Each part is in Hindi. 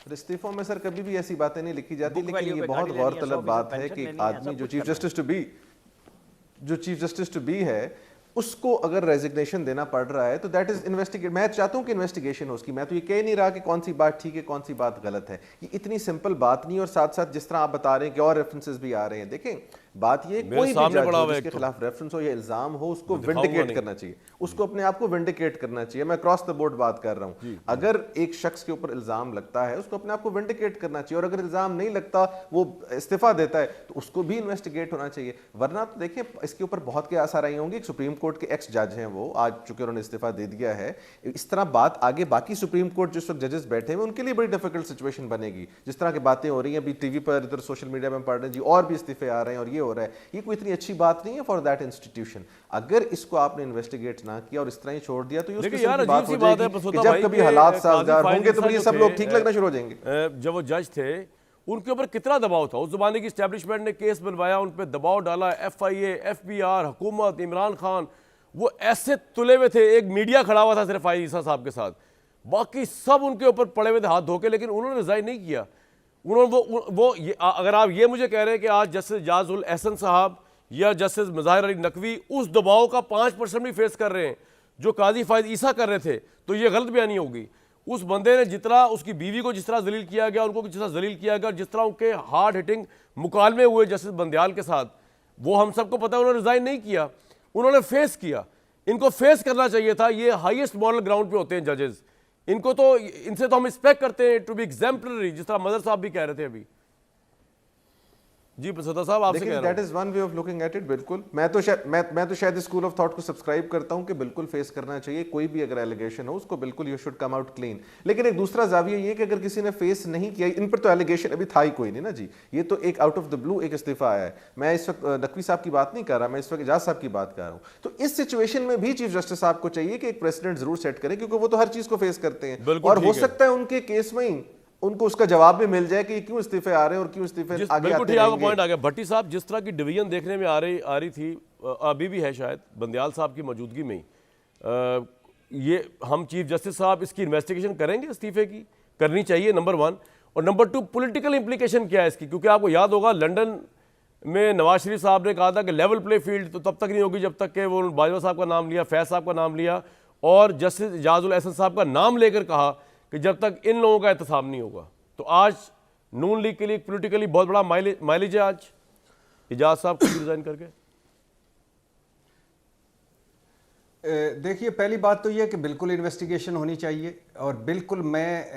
इस्तीफों में सर कभी भी ऐसी बातें नहीं लिखी जाती, लेकिन ये बहुत गौरतलब बात है कि एक आदमी जो चीफ जस्टिस टू बी है उसको अगर रेजिग्नेशन देना पड़ रहा है तो दैट इज इन्वेस्टिगेट। मैं चाहता हूं कि इन्वेस्टिगेशन हो उसकी, मैं तो ये कह नहीं रहा कि कौन सी बात ठीक है कौन सी बात गलत है, ये इतनी सिंपल बात नहीं। और साथ साथ जिस तरह आप बता रहे हैं कि और रेफरेंसेस भी आ रहे हैं, देखें बात ये कोई भी जज हो जिसके खिलाफ रेफरेंस हो या इल्जाम हो उसको विंडिकेट करना चाहिए, उसको अपने आप को विंडिकेट करना चाहिए। मैं क्रॉस द बोर्ड बात कर रहा हूं, अगर एक शख्स के ऊपर इल्जाम लगता है उसको अपने आप को विंडिकेट करना चाहिए, और अगर इल्जाम नहीं लगता वो इस्तीफा देता है तो उसको भी इन्वेस्टिगेट होना चाहिए। वरना तो देखिए इसके ऊपर बहुत केस आ रही होंगी। सुप्रीम कोर्ट के एक्स जज हैं वो, आज चूंकि उन्होंने इस्तीफा दे दिया है, इस तरह बात आगे बाकी सुप्रीम कोर्ट जिस वक्त जजेस बैठे हैं उनके लिए बड़ी डिफिकल्ट सिचुएशन बनेगी। जिस तरह की बातें हो रही हैं अभी टीवी पर, इधर सोशल मीडिया में पढ़ रहे हैं जी और भी इस्तीफे आ रहे हैं और ये हो रहा है, ये कोई इतनी अच्छी बात नहीं है फॉर दैट इंस्टीट्यूशन। अगर इसको आपने इन्वेस्टिगेट ना किया और इस तरह ही छोड़ दिया तो ये यार बात हो जाएगी कि जब कभी हालात साजगार होंगे तो ये सब लोग ठीक लगना शुरू हो जाएंगे। जब वो जज थे उनके ऊपर कितना दबाव था, उस जमाने की एस्टेब्लिशमेंट ने केस बनवाया, उन पर दबाव डाला, FIA, FBR, हुकूमत, इमरान खान, वो ऐसे तुले हुए थे। एक मीडिया खड़ा हुआ था सिर्फ ईसा साहब के साथ, बाकी सब उनके ऊपर पड़े हुए थे हाथ धोके, लेकिन उन्होंने रिजाइन नहीं किया। उन्होंने अगर आप ये मुझे कह रहे हैं कि आज जस्टिस एजाज उल एहसन साहब या जस्टिस मज़ाहिर अली नकवी उस दबाव का 5% भी फेस कर रहे हैं जो काजी फायद ईसा कर रहे थे, तो ये गलत बयानी होगी। उस बंदे ने जितना उसकी बीवी को जिस तरह जलील किया गया, उनको जिस तरह जलील किया गया, जिस तरह उनके हार्ड हिटिंग मुकालमे हुए जस्टिस बंदयाल के साथ, वो हम सबको पता है। उन्होंने रिजाइन नहीं किया, उन्होंने फेस किया। इनको फेस करना चाहिए था। ये हाईएस्ट मॉरल ग्राउंड पे होते हैं जजेस, इनको तो इनसे तो हम एक्सपेक्ट करते हैं टू बी एग्जाम्पलरी, जिस तरह मदर साहब भी कह रहे थे अभी। जी सदा साहब आपसे कह रहा हूं, that is one way of looking at it. बिल्कुल मैं तो शायद स्कूल ऑफ थॉट को सब्सक्राइब करता हूं कि बिल्कुल फेस करना चाहिए, कोई भी अगर एलिगेशन हो उसको बिल्कुल you should come out clean. लेकिन एक दूसरा जाविया ये कि अगर किसी ने फेस नहीं किया, इन पर तो एलिगेशन अभी था ही कोई नहीं ना जी, ये तो एक आउट ऑफ द ब्लू एक इस्तीफा आया है। मैं इस वक्त नकवी साहब की बात नहीं कर रहा, मैं इस वक्त एजाज साहब की बात कर रहा हूं। तो इस सिचुएशन में भी चीफ जस्टिस साहब को चाहिए कि एक प्रेसिडेंट जरूर सेट करें, क्योंकि वो तो हर चीज को फेस करते हैं, और हो सकता है उनके केस में ही उनको उसका जवाब भी मिल जाए कि क्यों इस्तीफे आ रहे हैं और क्यों इस्तीफे आगे आते रहेंगे। पॉइंट आ गया भट्टी साहब, जिस तरह की डिवीजन देखने में आ रही थी, अभी भी है शायद बंदयाल साहब की मौजूदगी में ही, ये हम चीफ जस्टिस साहब इसकी इन्वेस्टिगेशन करेंगे, इस्तीफे की करनी चाहिए नंबर 1, और नंबर 2 पॉलिटिकल इंप्लीकेशन क्या है इसकी, क्योंकि आपको याद होगा लंदन में नवाज शरीफ साहब ने कहा था कि लेवल प्ले फील्ड तो तब तक नहीं होगी जब तक कि वो बाजवा साहब का नाम लिया, फैज साहब का नाम लिया, और जस्टिस एजाज उल एहसन साहब का नाम लेकर कहा कि जब तक इन लोगों का एहतसाब नहीं होगा। तो आज नून लीग के लिए पॉलिटिकली बहुत बड़ा माइलेज है आज एजाज साहब को रिजाइन करके। देखिए पहली बात तो यह कि बिल्कुल इन्वेस्टिगेशन होनी चाहिए, और बिल्कुल मैं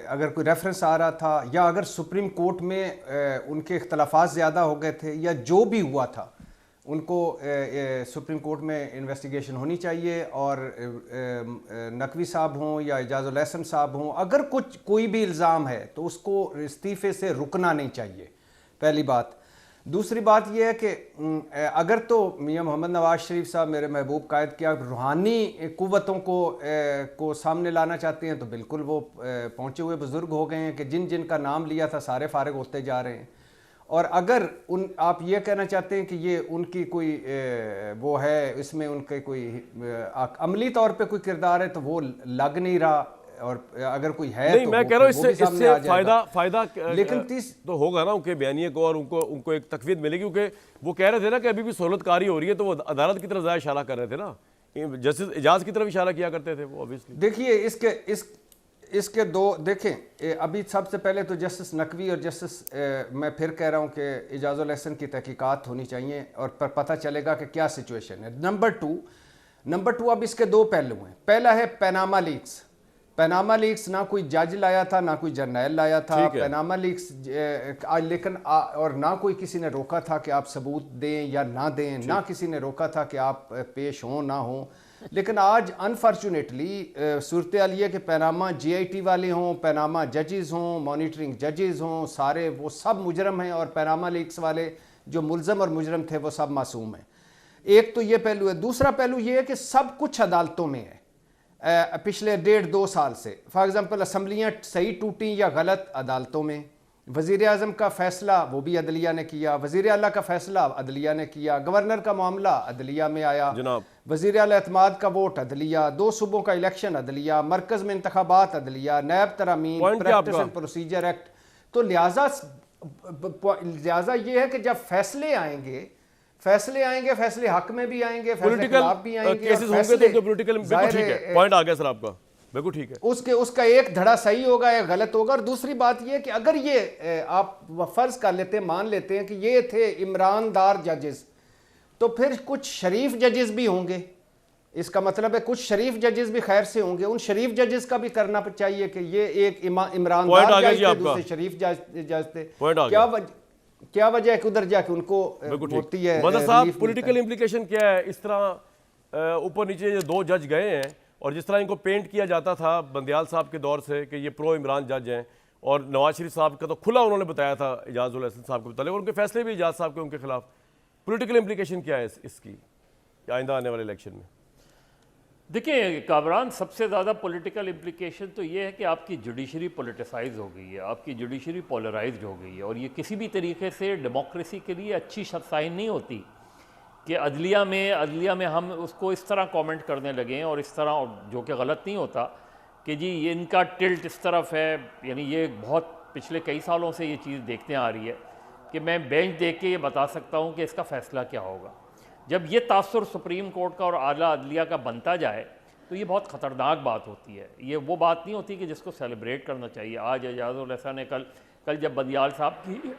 अगर कोई रेफरेंस आ रहा था या अगर सुप्रीम कोर्ट में उनके इख्तलाफात ज़्यादा हो गए थे या जो भी हुआ था, उनको सुप्रीम कोर्ट में इन्वेस्टिगेशन होनी चाहिए। और नकवी साहब हों या एजाज उल एहसन साहब हों, अगर कोई भी इल्ज़ाम है तो उसको इस्तीफ़े से रुकना नहीं चाहिए, पहली बात। दूसरी बात यह है कि अगर तो मियां मोहम्मद नवाज शरीफ साहब मेरे महबूब कायद क्या रूहानी क़ुव्वतों को सामने लाना चाहते हैं, तो बिल्कुल वो पहुँचे हुए बुज़ुर्ग हो गए हैं कि जिन जिन का नाम लिया था सारे फारिग होते जा रहे हैं। और अगर आप ये कहना चाहते हैं कि ये उनकी कोई वो है, इसमें उनके कोई अमली तौर पे कोई किरदार है, तो वो लग नहीं रहा। और अगर कोई है नहीं, तो मैं कह रहा हूँ इससे फायदा लेकिन तो होगा ना उनके बयानिए को, और उनको एक तकवीद मिलेगी, क्योंकि वो कह रहे थे ना कि अभी भी सहूलतकारी हो रही है, तो वो अदालत की तरफ ज़्यादा इशारा कर रहे थे ना, जस्टिस एजाज की तरफ इशारा किया करते थे वो। ऑब्वियसली देखिए इसके दो देखें, अभी सबसे पहले तो जस्टिस नकवी और जस्टिस मैं फिर कह रहा हूँ कि एजाज उल एहसन की तहकीकात होनी चाहिए और पर पता चलेगा कि क्या सिचुएशन है। नंबर टू अब इसके दो पहलू हैं। पहला है पैनामा लीक्स, ना कोई जज लाया था ना कोई जर्नैल लाया था पैनामा लीक्स, लेकिन और ना कोई किसी ने रोका था कि आप सबूत दें या ना दें, ना किसी ने रोका था कि आप पेश हों ना हों। लेकिन आज अनफॉर्चुनेटली सूरत हाल ये कि पैनामा GIT वाले हों, पैनामा जजेस हों, मॉनिटरिंग जजेस हों, सारे वो सब मुजरम हैं, और पैनामा लीक्स वाले जो मुलजम और मुजरम थे वो सब मासूम हैं। एक तो ये पहलू है। दूसरा पहलू ये है कि सब कुछ अदालतों में है पिछले 1.5-2 साल से। फॉर एग्जांपल असम्बलियाँ सही टूटी या गलत अदालतों में, वज़ीर आज़म का फ़ैसला वो भी अदलिया ने किया, वज़ीर आला का फ़ैसला अदलिया ने किया, गवर्नर का मामला अदलिया में आया, जनाब वज़ीर आला एतमाद का वोट अदलिया, 2 सूबों का इलेक्शन अदलिया, मरकज़ में इंतखाबात अदलिया, नैब तरामीम, पॉइंट क्या प्रैक्टिस आपका? And procedure act. तो लिहाजा ये है कि जब फैसले आएंगे फैसले हक में भी आएंगे, फैसले पॉलिटिकल खिलाफ भी आएंगे, केसेस और होंगे तो उनके पॉलिटिकल बिल्कुल ज़ाहिर ठीक है, पॉइंट आ गया सर आपका, बिल्कुल ठीक है। उसका एक धड़ा सही होगा या गलत होगा। और दूसरी बात यह कि अगर ये आप फर्ज कर लेते हैं, मान लेते हैं कि ये थे इमरानदार जजेस, तो फिर कुछ शरीफ जजेस भी होंगे। इसका मतलब है कुछ शरीफ जजेस भी खैर से होंगे। उन शरीफ जजेस का भी करना चाहिए कि ये एक इमरानदार जज थे, दूसरे शरीफ जज थे। क्या वजह है कि उधर जाके उनको होती है। मतलब साहब पॉलिटिकल इंप्लीकेशन क्या है? इस तरह ऊपर नीचे ये 2 जज गए हैं और जिस तरह इनको पेंट किया जाता था बंदियाल साहब के दौर से कि ये प्रो इमरान जज हैं, और नवाज शरीफ साहब का तो खुला उन्होंने बताया था एजाज उल हसन साहब के मुतालिक, और उनके फैसले भी एजाज साहब के उनके खिलाफ। पॉलिटिकल इंप्लीकेशन क्या है इसकी आइंदा आने वाले इलेक्शन में? देखिए कामरान, सबसे ज़्यादा पॉलिटिकल इम्प्लिकेशन तो ये है कि आपकी जुडिशरी पॉलिटिसाइज हो गई है, आपकी जुडिशरी पोलराइज्ड हो गई है, और ये किसी भी तरीके से डेमोक्रेसी के लिए अच्छी साइन नहीं होती कि अदलिया में हम उसको इस तरह कमेंट करने लगे हैं, और इस तरह, जो कि गलत नहीं होता, कि जी ये इनका टिल्ट इस तरफ है। यानी ये बहुत पिछले कई सालों से ये चीज़ देखते आ रही है कि मैं बेंच देख के ये बता सकता हूँ कि इसका फ़ैसला क्या होगा। जब ये तासुर सुप्रीम कोर्ट का और आला अदलिया का बनता जाए तो ये बहुत ख़तरनाक बात होती है। ये वो बात नहीं होती कि जिसको सेलिब्रेट करना चाहिए। आज एजाज उल हसन ने कल जब बदियाल साहब की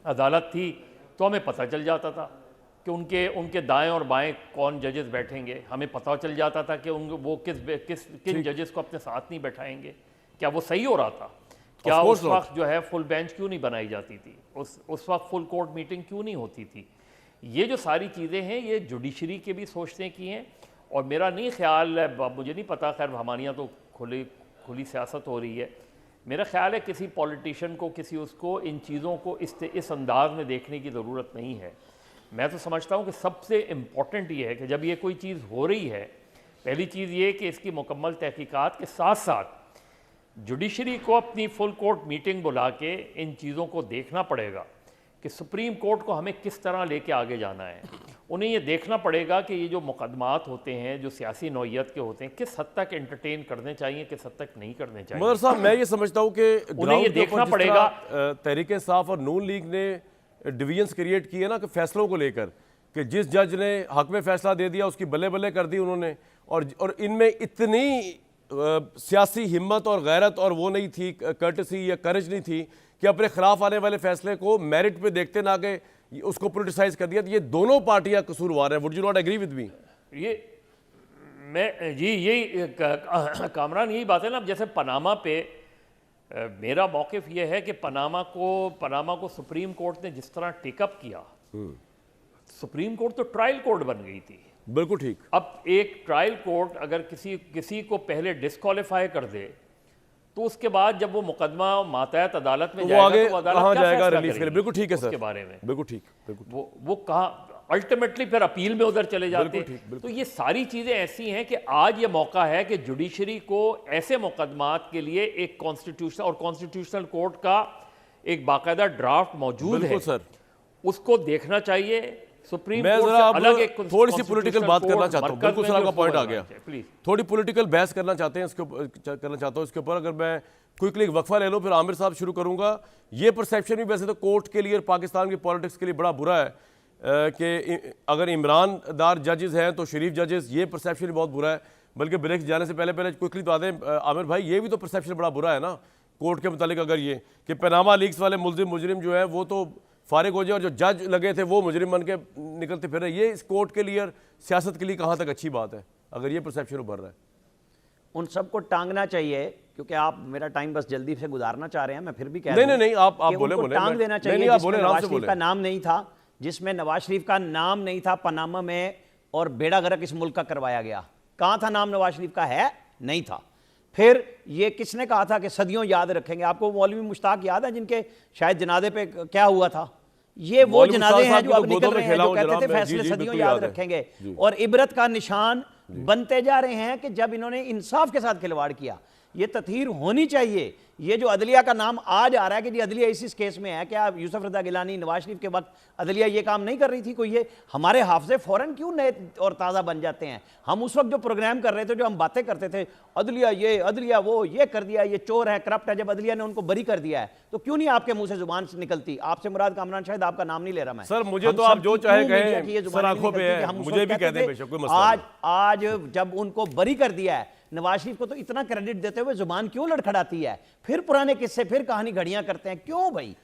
अदालत थी तो हमें पता चल जाता था कि उनके दाएं और बाएं कौन जजेस बैठेंगे। हमें पता चल जाता था कि वो किन जजेस को अपने साथ नहीं बैठाएंगे। क्या वो सही हो रहा था? क्या उस वक्त जो है फुल बेंच क्यों नहीं बनाई जाती थी? उस वक्त फुल कोर्ट मीटिंग क्यों नहीं होती थी? ये जो सारी चीज़ें हैं ये जुडिशरी के भी सोचने की हैं। और मेरा नहीं ख्याल है, मुझे नहीं पता, खैर हमारे यहाँ तो खुली सियासत हो रही है। मेरा ख्याल है किसी पॉलिटिशियन को, किसी उसको इन चीज़ों को इस अंदाज में देखने की ज़रूरत नहीं है। मैं तो समझता हूँ कि सबसे इम्पॉर्टेंट ये है कि जब ये कोई चीज़ हो रही है, पहली चीज़ ये कि इसकी मुकम्मल तहकीकात के साथ साथ जुडिशरी को अपनी फुल कोर्ट मीटिंग बुला के इन चीज़ों को देखना पड़ेगा कि सुप्रीम कोर्ट को हमें किस तरह लेके आगे जाना है। उन्हें ये देखना पड़ेगा कि ये जो मुकदमात होते हैं, जो सियासी नौइयत के होते हैं, किस हद तक एंटरटेन करने चाहिए, किस हद तक नहीं करने चाहिए। मगर साहब मैं ये समझता हूँ कि उन्हें ये देखना पड़ेगा। तहरीक इंसाफ और नून लीग ने डिवीजन्स क्रिएट किए ना कि फैसलों को लेकर, कि जिस जज ने हक में फैसला दे दिया उसकी बल्ले बल्ले कर दी उन्होंने, और इनमें इतनी सियासी हिम्मत और गैरत और वो नहीं थी, कर्टसी या करेज नहीं थी कि अपने खिलाफ आने वाले फैसले को मेरिट पे देखते ना कि उसको पोलिटिसाइज कर दिया। तो ये दोनों पार्टियां कसूरवार हैं। Would you not agree with me? यही कामरान, यही बात है ना। जैसे पनामा पे मेरा मौक़िफ़ ये है कि पनामा को सुप्रीम कोर्ट ने जिस तरह टेकअप किया, सुप्रीम कोर्ट तो ट्रायल कोर्ट बन गई थी। बिल्कुल ठीक। अब एक ट्रायल कोर्ट अगर किसी को पहले डिस्क्वालीफाई कर दे तो उसके बाद जब वो मुकदमा मातहत अदालत में जाएगा तो वो अदालत क्या जाएगा फैसला रिलीज के लिए? करेगी बिल्कुल ठीक है सर, उसके बारे में। बिल्कुल ठीक, बिल्कुल वो कहाँ अल्टीमेटली फिर अपील में उधर चले जाते हैं। तो ये सारी चीज़ें ऐसी हैं कि आज ये मौका है कि जुडिशरी को ऐसे मुकदमात के लिए एक कॉन्स्टिट्यूशनल कोर्ट का एक बाकायदा ड्राफ्ट मौजूद है सर, उसको देखना चाहिए। सुप्रीम मैं कोर्ट जरा अलग एक थोड़ी सी पॉलिटिकल बात करना चाहता हूँ। बिल्कुल सर, आपका पॉइंट आ गया। प्लीज थोड़ी पॉलिटिकल बहस करना चाहते हैं, इसके ऊपर अगर मैं क्विकली एक वक्फा ले लो, फिर आमिर साहब शुरू करूंगा। ये परसेप्शन भी वैसे तो कोर्ट के लिए और पाकिस्तान की पॉलिटिक्स के लिए बड़ा बुरा है कि अगर इमरानदार जजेस हैं तो शरीफ जजेस, ये परसेप्शन भी बहुत बुरा है। बल्कि ब्रेक जाने से पहले क्विकली तो आते हैं आमिर भाई, ये भी तो परसेप्शन बड़ा बुरा है ना कोर्ट के मुतालिक। अगर ये कि पनामा लीक्स वाले मुजरिम जो है वो तो फारिग हो जाए और जो जज लगे थे वो मुजरिम बन के निकलते फिर रहे, ये इस कोर्ट के लिए और सियासत के लिए कहाँ तक अच्छी बात है अगर ये परसेप्शन उभर रहा है? उन सबको टांगना चाहिए, क्योंकि आप मेरा टाइम बस जल्दी से गुजारना चाह रहे हैं। मैं फिर भी कह नहीं, आप बोले टांग देना चाहिए। जिसमें नवाज शरीफ का नाम नहीं था, जिसमें नवाज शरीफ का नाम नहीं था पनामा में, और बेड़ा गर्क इस मुल्क का करवाया गया। कहाँ था नाम नवाज शरीफ का? है नहीं था। फिर ये किसने कहा था कि सदियों याद रखेंगे? आपको मौलवी मुश्ताक याद है जिनके शायद जनाजे पे क्या हुआ था? ये वो जनाजे हैं जो अब निकल रहे हैं, जो कहते थे फैसले सदियों याद रखेंगे, और इबरत का निशान बनते जा रहे हैं कि जब इन्होंने इंसाफ के साथ खिलवाड़ किया। ये तथहीर होनी चाहिए ये जो अदलिया का नाम आज आ रहा है कि जी अदलिया इस केस में है, क्या यूसुफ रजा गिलानी नवाज शरीफ के वक्त अदलिया ये काम नहीं कर रही थी कोई? ये हमारे हाफजे फौरन क्यों नए और ताज़ा बन जाते हैं? हम उस वक्त जो प्रोग्राम कर रहे थे, जो हम बातें करते थे, अदलिया ये अदलिया वो, ये कर दिया, ये चोर है, करप्ट है, जब अदलिया ने उनको बरी कर दिया है तो क्यों नहीं आपके मुंह से जुबान निकलती? आपसे मुराद कामरान शाहिद, आपका नाम नहीं ले रहा मैं सर, मुझे तो आप जो चाहे कहें, सर आंखों पे है, मुझे भी कहते हैं बेशक, कोई मसला नहीं। आज जब उनको बरी कर दिया है, नवाज शरीफ को तो इतना क्रेडिट देते हुए जुबान क्यों लड़खड़ाती है? फिर पुराने किस्से, फिर कहानी घड़ियां करते हैं, क्यों भाई?